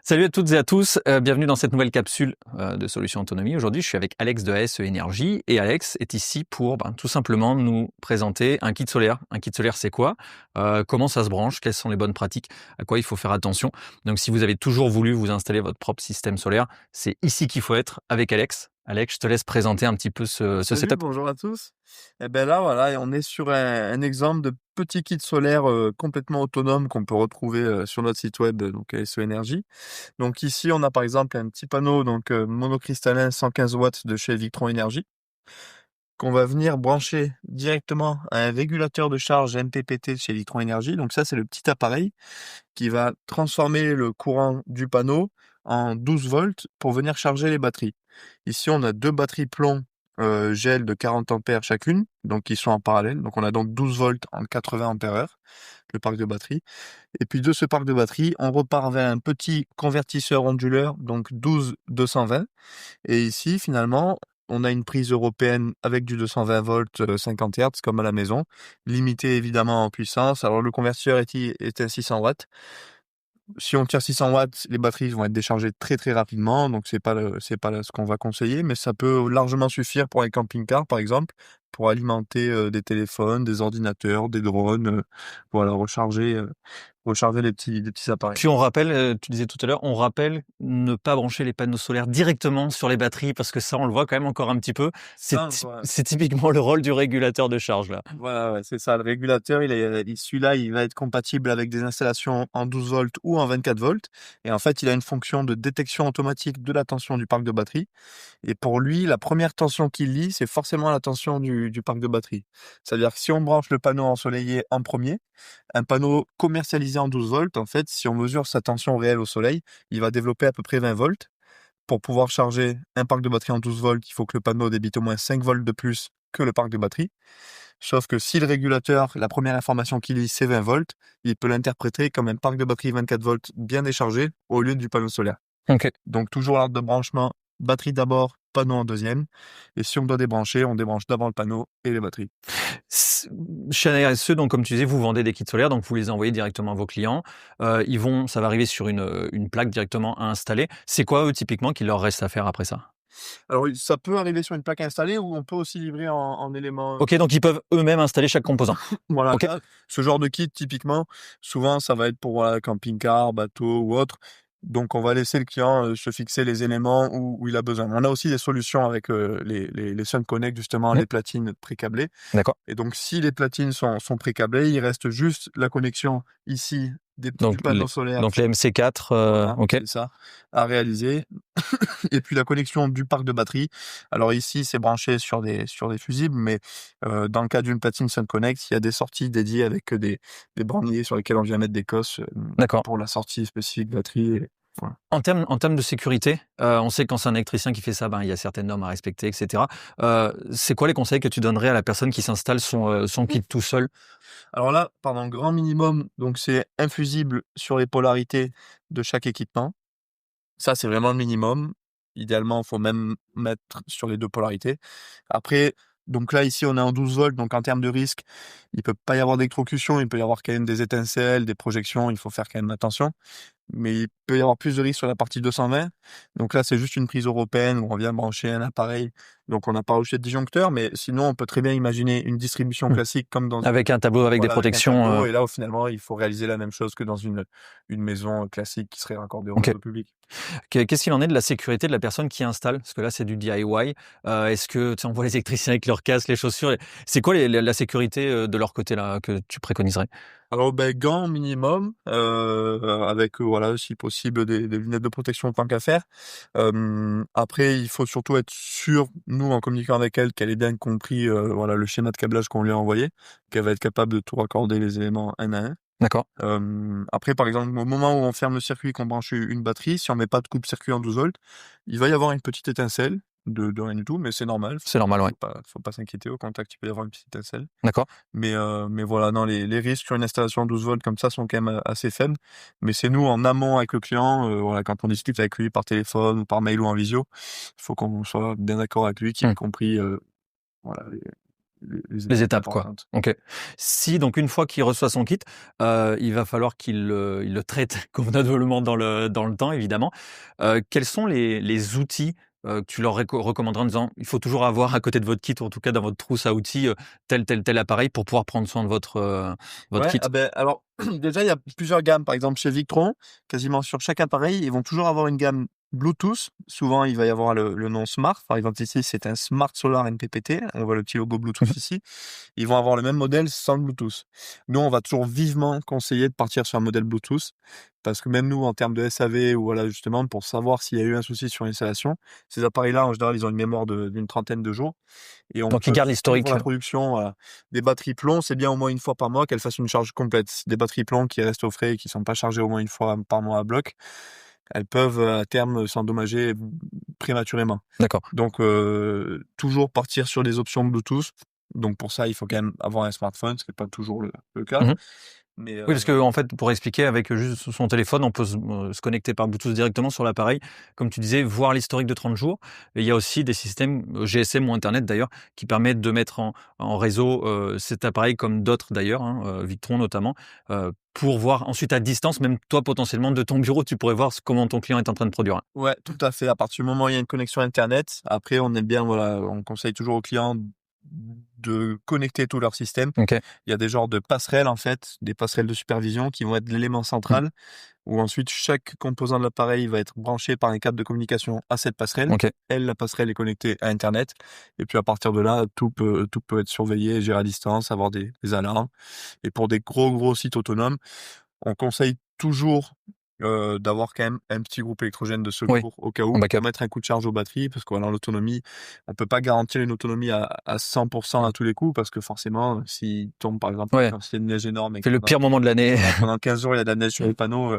Salut à toutes et à tous, bienvenue dans cette nouvelle capsule de Solutions Autonomie. Aujourd'hui, je suis avec Alex de ASE Énergie et Alex est ici pour tout simplement nous présenter un kit solaire. Un kit solaire, c'est quoi? Comment ça se branche? Quelles sont les bonnes pratiques? À quoi il faut faire attention? Donc, si vous avez toujours voulu vous installer votre propre système solaire, c'est ici qu'il faut être avec Alex. Alex, je te laisse présenter un petit peu ce Salut, setup. bonjour à tous. Et ben là, voilà, on est sur un exemple de petit kit solaire complètement autonome qu'on peut retrouver sur notre site web, donc SE Énergie. Donc ici, on a par exemple un petit panneau monocristallin 115 watts de chez Victron Énergie qu'on va venir brancher directement à un régulateur de charge MPPT de chez Victron Énergie. Donc ça, c'est le petit appareil qui va transformer le courant du panneau en 12 volts pour venir charger les batteries. Ici, on a deux batteries plomb gel de 40 ampères chacune, donc qui sont en parallèle. Donc on a donc 12 volts en 80 ampères heure, le parc de batterie. Et puis de ce parc de batterie, on repart vers un petit convertisseur onduleur, donc 12-220. Et ici, finalement, on a une prise européenne avec du 220 volts 50 Hz comme à la maison, limité évidemment en puissance. Alors le convertisseur est à 600 watts. Si on tire 600 watts, les batteries vont être déchargées très très rapidement, donc ce qu'on va conseiller, mais ça peut largement suffire pour un camping-car par exemple, pour alimenter des téléphones, des ordinateurs, des drones, voilà, recharger les petits appareils. Puis on rappelle, tu disais tout à l'heure, on rappelle ne pas brancher les panneaux solaires directement sur les batteries parce que ça, on le voit quand même encore un petit peu. Ça, voilà. C'est typiquement le rôle du régulateur de charge là. Voilà, ouais, c'est ça. Le régulateur, celui-là, il va être compatible avec des installations en 12 volts ou en 24 volts. Et en fait, il a une fonction de détection automatique de la tension du parc de batterie. Et pour lui, la première tension qu'il lit, c'est forcément la tension du parc de batterie. C'est-à-dire que si on branche le panneau ensoleillé en premier, un panneau commercialisé en 12 volts, en fait, si on mesure sa tension réelle au soleil, il va développer à peu près 20 volts. Pour pouvoir charger un parc de batterie en 12 volts, il faut que le panneau débite au moins 5 volts de plus que le parc de batterie. Sauf que si le régulateur, la première information qu'il lit, c'est 20 volts, il peut l'interpréter comme un parc de batterie 24 volts bien déchargé au lieu du panneau solaire. Ok. Donc toujours l'ordre de branchement, batterie d'abord, panneau en deuxième. Et si on doit débrancher, on débranche d'abord le panneau et les batteries. Chez ASE, donc comme tu disais, vous vendez des kits solaires, donc vous les envoyez directement à vos clients. Ça va arriver sur une plaque directement à installer. C'est quoi eux typiquement qu'il leur reste à faire après ça? Alors oui, ça peut arriver sur une plaque installée ou on peut aussi livrer en éléments. Ok, donc ils peuvent eux-mêmes installer chaque composant. Voilà, Ok. là, ce genre de kit, typiquement, souvent, ça va être pour voilà, camping-car, bateau ou autre. Donc, on va laisser le client se fixer les éléments où il a besoin. On a aussi des solutions avec les Sun Connect, justement, Mhm. les platines pré-câblées. D'accord. Et donc, si les platines sont pré-câblées, il reste juste la connexion ici Donc du panneau solaire. les MC4, Voilà, ok. c'est ça, à réaliser. Et puis la connexion du parc de batterie. Alors ici, c'est branché sur des fusibles, mais dans le cas d'une platine Sun Connect, il y a des sorties dédiées avec des borniers sur lesquels on vient mettre des cosses D'accord. pour la sortie spécifique batterie. Voilà. En termes de sécurité, on sait que quand c'est un électricien qui fait ça, il y a certaines normes à respecter, etc. C'est quoi les conseils que tu donnerais à la personne qui s'installe son kit tout seul? Alors là, pardon, grand minimum, donc c'est un fusible sur les polarités de chaque équipement. Ça, c'est vraiment le minimum. Idéalement, il faut même mettre sur les deux polarités. Après, donc là, ici, on est en 12 volts, donc en termes de risque, il peut pas y avoir d'électrocution, il peut y avoir quand même des étincelles, des projections, il faut faire quand même attention. Mais il peut y avoir plus de risques sur la partie 220. Donc là, c'est juste une prise européenne où on vient brancher un appareil. Donc on n'a pas rejeté de disjoncteur, mais sinon, on peut très bien imaginer une distribution Hmm. classique comme dans Avec un tableau avec des voilà, avec un protections. tableau. Et là, finalement, il faut réaliser la même chose que dans une maison classique qui serait raccordée au Ok. réseau public. Qu'est-ce qu'il en est de la sécurité de la personne qui installe? Parce que là, c'est du DIY. Est-ce que tu sais, on voit les électriciens avec leurs casques, les chaussures. C'est quoi la sécurité de leur côté là que tu préconiserais? Alors, ben, gants minimum, avec, voilà, si possible, des lunettes de protection tant qu'à faire. Après, il faut surtout être sûr, nous, en communiquant avec elle, qu'elle ait bien compris, voilà, le schéma de câblage qu'on lui a envoyé, qu'elle va être capable de tout raccorder les éléments un à un. D'accord. Après, par exemple, au moment où on ferme le circuit, qu'on branche une batterie, si on met pas de coupe-circuit en 12 volts, il va y avoir une petite étincelle de rien du tout, mais c'est normal. C'est normal, ouais. Faut pas s'inquiéter. Au contact, il peut y avoir une petite étincelle. D'accord. Mais voilà, non, les risques sur une installation 12 volts comme ça sont quand même assez faibles. Mais c'est nous, en amont avec le client, voilà, quand on discute avec lui par téléphone ou par mail ou en visio, il faut qu'on soit bien d'accord avec lui, qu'il ait Hmm. compris, voilà, Les étapes, quoi. importantes. Ok. Si donc une fois qu'il reçoit son kit, il va falloir qu'il le traite convenablement dans le temps, évidemment. Quels sont les outils que tu leur recommanderais en disant il faut toujours avoir à côté de votre kit, ou en tout cas dans votre trousse à outils, tel appareil pour pouvoir prendre soin de votre Ouais, kit? ah ben alors déjà il y a plusieurs gammes. Par exemple chez Victron, quasiment sur chaque appareil, ils vont toujours avoir une gamme Bluetooth. Souvent il va y avoir le nom Smart. Par exemple ici c'est un Smart Solar MPPT. On voit le petit logo Bluetooth Mmh. ici. Ils vont avoir le même modèle sans le Bluetooth. Nous on va toujours vivement conseiller de partir sur un modèle Bluetooth parce que même nous en termes de SAV ou voilà justement pour savoir s'il y a eu un souci sur l'installation, ces appareils-là en général ils ont une mémoire d'une trentaine de jours et on Donc il peut garde suivre l'historique. la production. Des batteries plomb, c'est bien au moins une fois par mois qu'elles fassent une charge complète. Des batteries plomb qui restent au frais et qui sont pas chargées au moins une fois par mois à bloc, elles peuvent à terme s'endommager prématurément. D'accord. Donc toujours partir sur des options Bluetooth. Donc pour ça, il faut quand même avoir un smartphone, ce qui n'est pas toujours le cas. Mmh. Mais Oui, parce que en fait, pour expliquer, avec juste son téléphone, on peut se connecter par Bluetooth directement sur l'appareil. Comme tu disais, voir l'historique de 30 jours. Et il y a aussi des systèmes, GSM ou internet d'ailleurs, qui permettent de mettre en réseau, cet appareil comme d'autres d'ailleurs, hein, Victron notamment, pour voir ensuite à distance, même toi potentiellement de ton bureau, tu pourrais voir comment ton client est en train de produire. ouais, tout à fait. À partir du moment où il y a une connexion Internet, après, on aime bien, voilà, on conseille toujours aux clients de connecter tout leur système. OK. Il y a des genres de passerelles, en fait, des passerelles de supervision qui vont être l'élément Mmh. central, où ensuite chaque composant de l'appareil va être branché par un câble de communication à cette passerelle. OK. Elle, la passerelle est connectée à Internet. Et puis à partir de là, tout peut être surveillé, géré à distance, avoir des alarmes. Et pour des gros sites autonomes, on conseille toujours d'avoir quand même un petit groupe électrogène de Oui, secours au cas où, en pour backup. mettre un coup de charge aux batteries, parce que voilà, l'autonomie, on peut pas garantir une autonomie à 100% à tous les coups, parce que forcément, s'il tombe par exemple une Ouais, quantité de neige énorme et que c'est le pire moment de l'année. voilà, pendant 15 jours il y a de la neige sur les panneaux,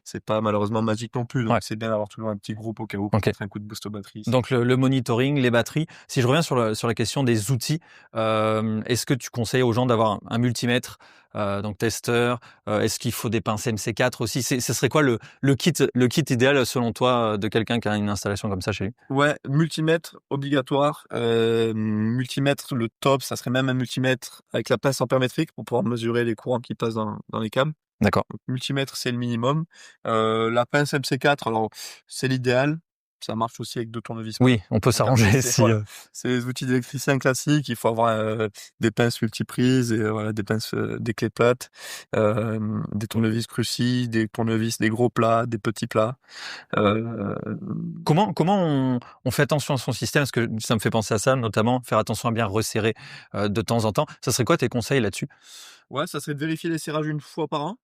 c'est pas malheureusement magique non plus. Donc Ouais, c'est bien d'avoir toujours un petit groupe au cas où pour OK. mettre un coup de boost aux batteries. Donc le monitoring, les batteries. Si je reviens sur la question des outils, est-ce que tu conseilles aux gens d'avoir un multimètre, donc testeur? Est-ce qu'il faut des pinces MC4 aussi? Ce serait quoi le kit idéal selon toi, de quelqu'un qui a une installation comme ça chez lui? Ouais, multimètre obligatoire. Multimètre, le top, ça serait même un multimètre avec la pince ampère-métrique pour pouvoir mesurer les courants qui passent dans les câbles. D'accord. Donc, multimètre, c'est le minimum. La pince MC4, alors c'est l'idéal. Ça marche aussi avec deux tournevis. Oui, on peut Donc après, s'arranger c'est si, voilà, c'est les outils d'électricien classiques. Il faut avoir des pinces multiprises et voilà, des pinces, des clés plates, des tournevis Cruci, des tournevis, des gros plats, des petits plats. Euh, comment on fait attention à son système? Parce que ça me fait penser à ça, notamment faire attention à bien resserrer, de temps en temps. Ça serait quoi tes conseils là-dessus? ouais, ça serait de vérifier les serrages une fois par an.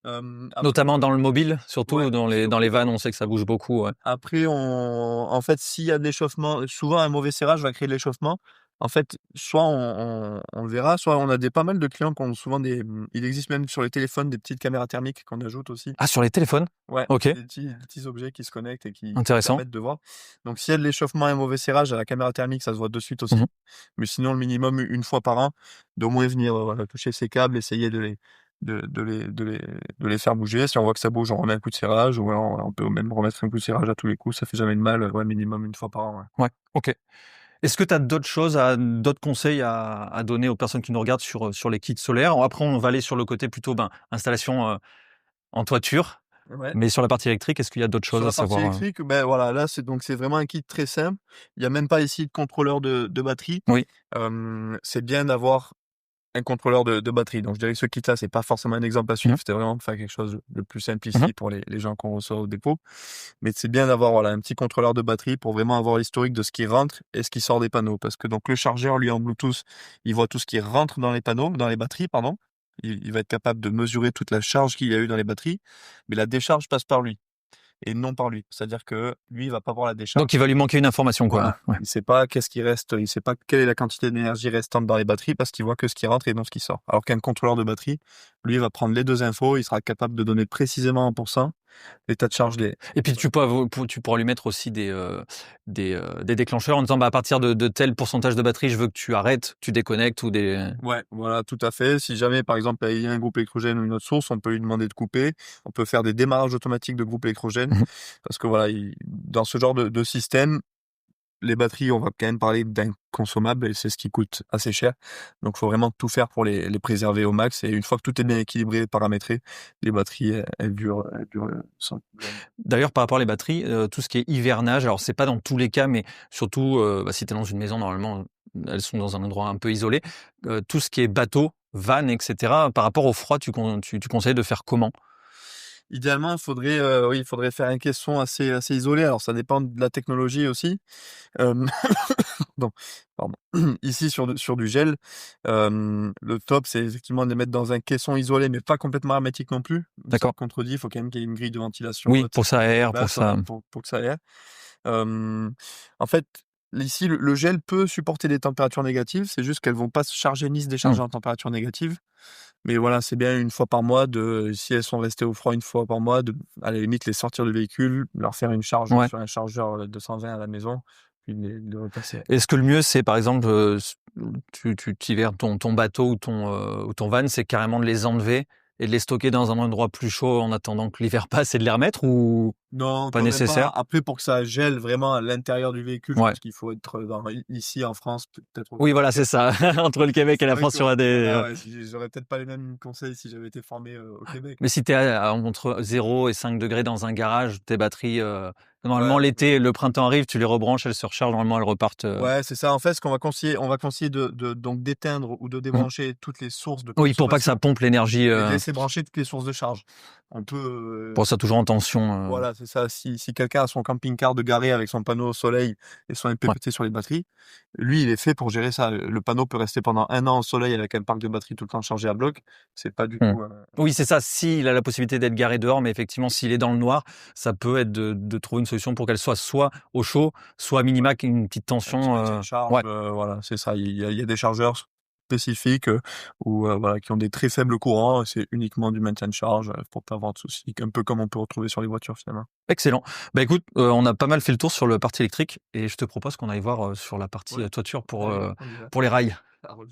Après, Notamment dans le mobile, ouais, surtout dans les surtout. vannes, on sait que ça bouge beaucoup, ouais. Après, en fait, s'il y a de l'échauffement, souvent un mauvais serrage va créer de l'échauffement. En fait, soit on le verra, soit on a pas mal de clients qui ont souvent il existe même sur les téléphones des petites caméras thermiques qu'on ajoute aussi. Ah, sur les téléphones? Ouais, OK, c'est des petits objets qui se connectent et qui intéressant. permettent de voir. Donc, s'il y a de l'échauffement et un mauvais serrage à la caméra thermique, ça se voit de suite aussi. Mmh. Mais sinon, le minimum, une fois par an, d'au moins venir voilà, toucher ces câbles, essayer de les faire bouger. Si on voit que ça bouge, on remet un coup de serrage, ou alors on peut même remettre un coup de serrage à tous les coups, ça fait jamais de mal, ouais, minimum une fois par an, ouais. Ouais, OK. Est-ce que tu as d'autres conseils à donner aux personnes qui nous regardent sur les kits solaires? Après, on va aller sur le côté plutôt, ben, installation, en toiture, Ouais. mais sur la partie électrique, est-ce qu'il y a d'autres Sur choses à la partie savoir? électrique, ben voilà, là, c'est vraiment un kit très simple. Il y a même pas ici de contrôleur de batterie. Oui. C'est bien d'avoir un contrôleur de batterie. Donc je dirais que ce kit-là, c'est pas forcément un exemple à suivre, Mmh. c'était vraiment pour faire quelque chose le plus simple Mmh. ici pour les gens qu'on reçoit au dépôt. Mais c'est bien d'avoir voilà, un petit contrôleur de batterie pour vraiment avoir l'historique de ce qui rentre et ce qui sort des panneaux. Parce que donc le chargeur, lui, en Bluetooth, il voit tout ce qui rentre dans les panneaux, dans les batteries, pardon. Il va être capable de mesurer toute la charge qu'il y a eu dans les batteries, mais la décharge passe par lui et non par lui. C'est-à-dire que lui, il va pas voir la décharge. Donc il va lui manquer une information, quoi. Voilà. Ouais. Il sait pas qu'est-ce qui reste, il sait pas quelle est la quantité d'énergie restante dans les batteries parce qu'il voit que ce qui rentre et non ce qui sort. Alors qu'un contrôleur de batterie, lui, il va prendre les deux infos, il sera capable de donner précisément en pourcent l'état de charge des. Et puis tu pourras lui mettre aussi des déclencheurs en disant, bah, à partir de tel pourcentage de batterie, je veux que tu arrêtes, tu déconnectes ou des. Ouais, voilà, tout à fait. Si jamais, par exemple, il y a un groupe électrogène ou une autre source, on peut lui demander de couper. On peut faire des démarrages automatiques de groupe électrogène Mmh. parce que voilà, dans ce genre de système, les batteries, on va quand même parler d'inconsommables et c'est ce qui coûte assez cher. Donc, il faut vraiment tout faire pour les préserver au max. Et une fois que tout est bien équilibré, paramétré, les batteries, elles durent sans problème. D'ailleurs, par rapport à les batteries, tout ce qui est hivernage, alors c'est pas dans tous les cas, mais surtout, si tu es dans une maison, normalement, elles sont dans un endroit un peu isolé. Tout ce qui est bateau, van, et cetera, par rapport au froid, tu conseilles de faire comment? Idéalement, il faudrait faire un caisson assez isolé. Alors, ça dépend de la technologie aussi. Hem, donc, pardon. Ici, sur du gel, le top, c'est effectivement de les mettre dans un caisson isolé, mais pas complètement hermétique non plus. Ça D'accord. contredit, il faut quand même qu'il y ait une grille de ventilation, Oui, pour ça aère, pour basse, ça. voilà, pour que ça aère. En fait, ici, le gel peut supporter des températures négatives, c'est juste qu'elles vont pas se charger ni se décharger en température négative. Mais voilà, c'est bien une fois par mois si elles sont restées au froid une fois par mois, à la limite les sortir du véhicule, leur faire une charge Ouais. sur un chargeur 220 à la maison, puis de repasser. Est-ce que le mieux, c'est par exemple, tu hivers ton bateau ou ton van, c'est carrément de les enlever et de les stocker dans un endroit plus chaud en attendant que l'hiver passe et de les remettre ou Non, pas quand même pas. nécessaire? Après, pour que ça gèle vraiment à l'intérieur du véhicule, je Ouais. pense qu'il faut être ici en France, peut-être au Oui, voilà, Québec. c'est ça. Entre le Québec et C'est la vrai France, que il y aura des. voilà, ouais, j'aurais peut-être pas les mêmes conseils si j'avais été formé au Québec. Mais si tu es entre 0 et 5 degrés dans un garage, tes batteries, normalement Ouais. l'été, le printemps arrive, tu les rebranches, elles se rechargent, normalement elles repartent. Ouais, c'est ça. En fait, ce qu'on va conseiller, on va conseiller donc d'éteindre ou de Mmh. débrancher toutes les sources de Oui, pour pas que ça consommation pompe l'énergie. et de laisser brancher toutes les sources de charge. On peut, Pour ça, toujours en tension. voilà, c'est ça. Si quelqu'un a son camping-car de garé avec son panneau au soleil et son Ouais. MPPT sur les batteries, lui, il est fait pour gérer ça. Le panneau peut rester pendant 1 an au soleil avec un parc de batteries tout le temps chargé à bloc. C'est pas du Mmh. tout, Oui, c'est ça, s'il a la possibilité d'être garé dehors, mais effectivement, s'il est dans le noir, ça peut être de trouver une solution pour qu'elle soit soit au chaud, soit à minima une petite un petit tension. maintien de charge, Ouais. voilà, c'est ça. Il y a des chargeurs spécifiques, voilà, qui ont des très faibles courants. C'est uniquement du maintien de charge, pour pas avoir de soucis, un peu comme on peut retrouver sur les voitures finalement. Excellent. Bah écoute, on a pas mal fait le tour sur le partie électrique et je te propose qu'on aille voir sur la partie Ouais. toiture Allez, on y va. pour les rails. Ça roule.